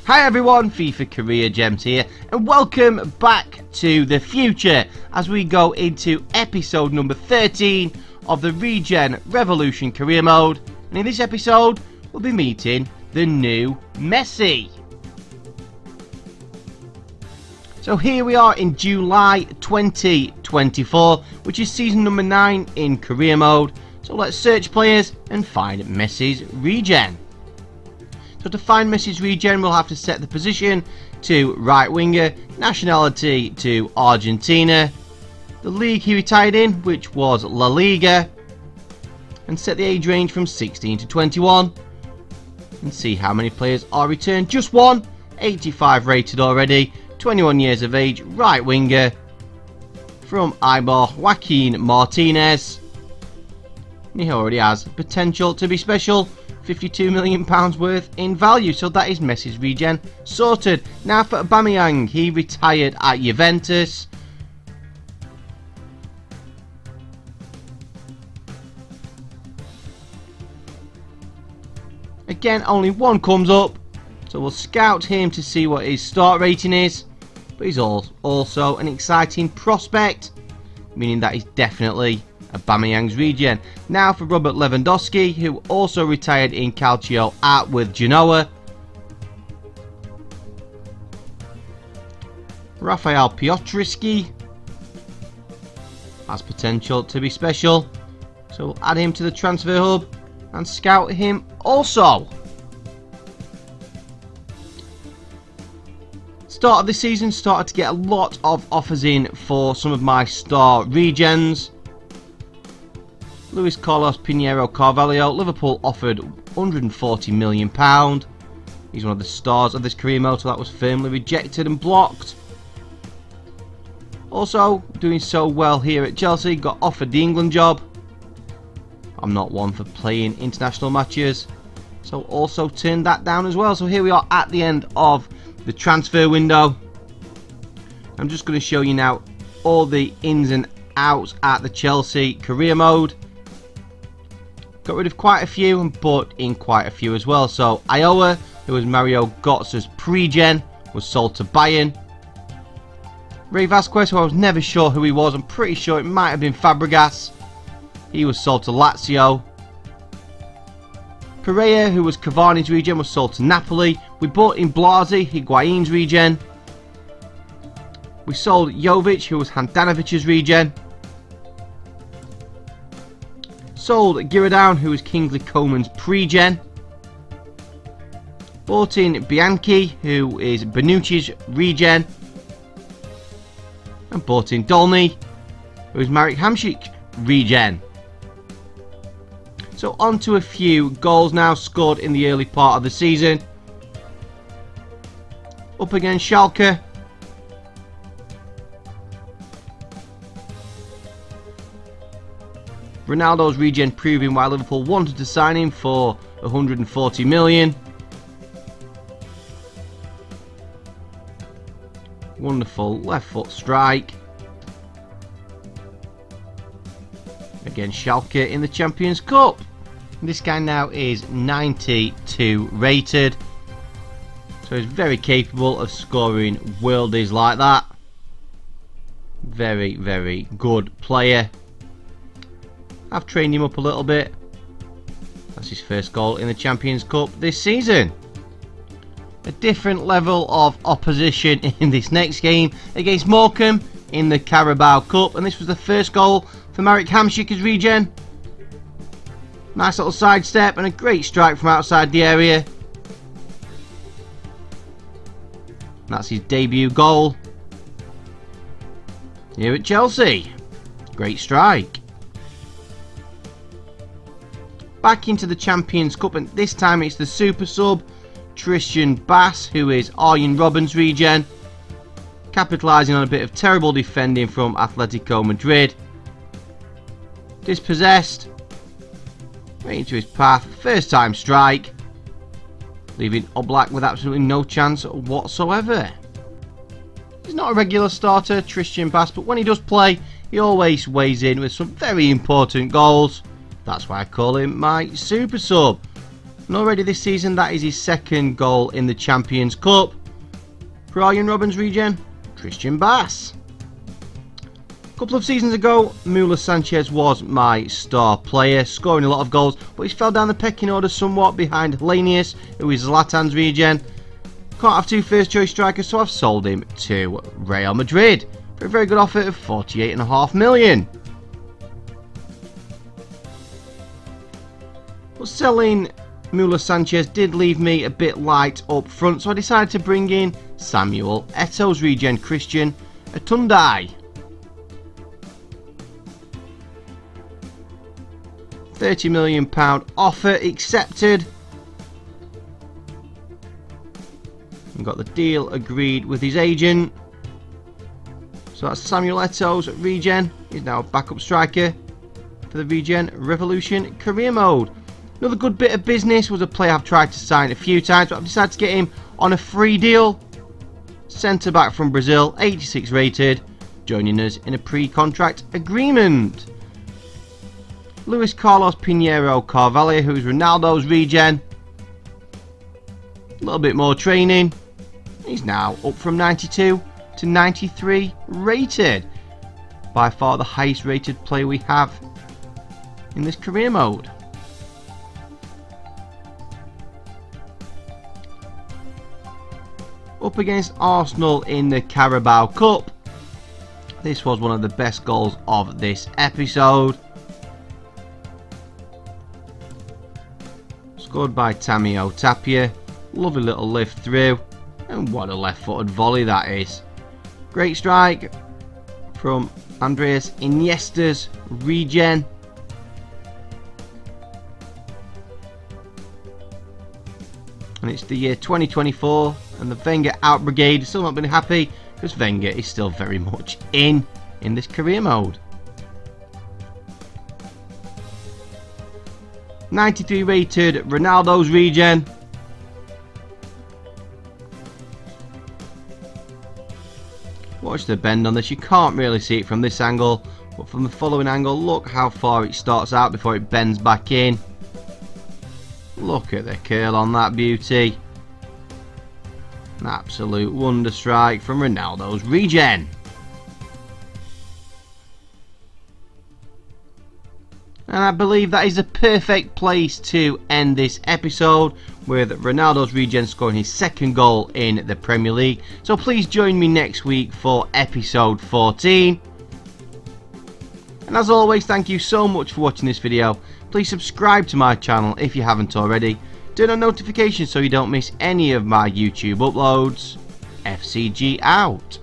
Hi everyone, FIFA Career Gems here, and welcome back to the future as we go into episode number 13 of the Regen Revolution Career Mode. And in this episode, we'll be meeting the new Messi. So here we are in July 2024, which is season number 9 in Career Mode. So let's search players and find Messi's Regen. So to find Messi's Regen, we'll have to set the position to right winger, nationality to Argentina, the league he retired in, which was La Liga, and set the age range from 16 to 21, and see how many players are returned. Just one, 85 rated already, 21 years of age, right winger, from Ибор Joaquin Martinez. He already has potential to be special. £52 million worth in value, so that is Messi's Regen sorted. Now for Aubameyang, he retired at Juventus. Again, only one comes up, so we'll scout him to see what his start rating is, but he's also an exciting prospect, meaning that he's definitely Aubameyang's Regen. Now for Robert Lewandowski, who also retired in Calcio with Genoa. Rafael Piotrowski has potential to be special, so we'll add him to the transfer hub and scout him also. Start of the season, started to get a lot of offers in for some of my star Regens. Luis Carlos Pinheiro Carvalho, Liverpool offered £140 million. He's one of the stars of this career mode, so that was firmly rejected and blocked. Also, doing so well here at Chelsea, got offered the England job. I'm not one for playing international matches, so also turned that down as well. So here we are at the end of the transfer window. I'm just going to show you now all the ins and outs at the Chelsea career mode. Got rid of quite a few and bought in quite a few as well. So Iowa, who was Mario Götze's pre-gen, was sold to Bayern. Ray Vasquez, who I was never sure who he was, I'm pretty sure it might have been Fabregas. He was sold to Lazio. Pereira, who was Cavani's Regen, was sold to Napoli. We bought in Blasi, Higuain's Regen. We sold Jovic, who was Handanovic's Regen. Sold Giroud, who was Kingsley Coman's pre-gen. Bought in Bianchi, who is Bonucci's Regen. And bought in Dolny, who is Marek Hamšík's Regen. So on to a few goals now scored in the early part of the season. Up against Schalke. Ronaldo's Regen proving why Liverpool wanted to sign him for £140 million. Wonderful left foot strike against Schalke in the Champions Cup. This guy now is 92 rated, so he's very capable of scoring worldies like that. Very, very good player. I've trained him up a little bit. That's his first goal in the Champions Cup this season. A different level of opposition in this next game against Morecambe in the Carabao Cup, and this was the first goal for Marek Hamšík's Regen. Nice little sidestep and a great strike from outside the area. That's his debut goal here at Chelsea. Great strike. Back into the Champions Cup, and this time it's the super sub Tristan Bass, who is Arjen Robben's Regen, capitalising on a bit of terrible defending from Atletico Madrid. Dispossessed, right into his path, first time strike, leaving Oblak with absolutely no chance whatsoever. He's not a regular starter, Tristan Bass, but when he does play, he always weighs in with some very important goals. That's why I call him my super sub. And already this season, that is his second goal in the Champions Cup. For Arjen Robben's regen, Christian Bass. A couple of seasons ago, Muller Sanchez was my star player, scoring a lot of goals, but he's fell down the pecking order somewhat behind Lenius, who is Zlatan's regen. Can't have two first choice strikers, so I've sold him to Real Madrid for a very good offer of 48.5 million. But selling Muller Sanchez did leave me a bit light up front, so I decided to bring in Samuel Eto's regen, Christian Atundai. £30 million offer accepted. And got the deal agreed with his agent. So that's Samuel Eto's regen. He's now a backup striker for the Regen Revolution career mode. Another good bit of business was a player I've tried to sign a few times, but I've decided to get him on a free deal. Centre back from Brazil, 86 rated, joining us in a pre-contract agreement. Luis Carlos Pinheiro Carvalho, who's Ronaldo's regen. A little bit more training. He's now up from 92 to 93 rated. By far the highest rated player we have in this career mode. Up against Arsenal in the Carabao Cup. This was one of the best goals of this episode. Scored by Tamio Tapia. Lovely little lift through. And what a left-footed volley that is. Great strike from Andreas Iniesta's regen. And it's the year 2024 and the Wenger out brigade has still not been happy because Wenger is still very much in this career mode. 93 rated Ronaldo's regen. Watch the bend on this. You can't really see it from this angle, but from the following angle, look how far it starts out before it bends back in. Look at the curl on that beauty. An absolute wonder strike from Ronaldo's regen. And I believe that is a perfect place to end this episode, with Ronaldo's regen scoring his second goal in the Premier League. So please join me next week for episode 14. And as always, thank you so much for watching this video. Please subscribe to my channel if you haven't already. Turn on notifications so you don't miss any of my YouTube uploads. FCG out.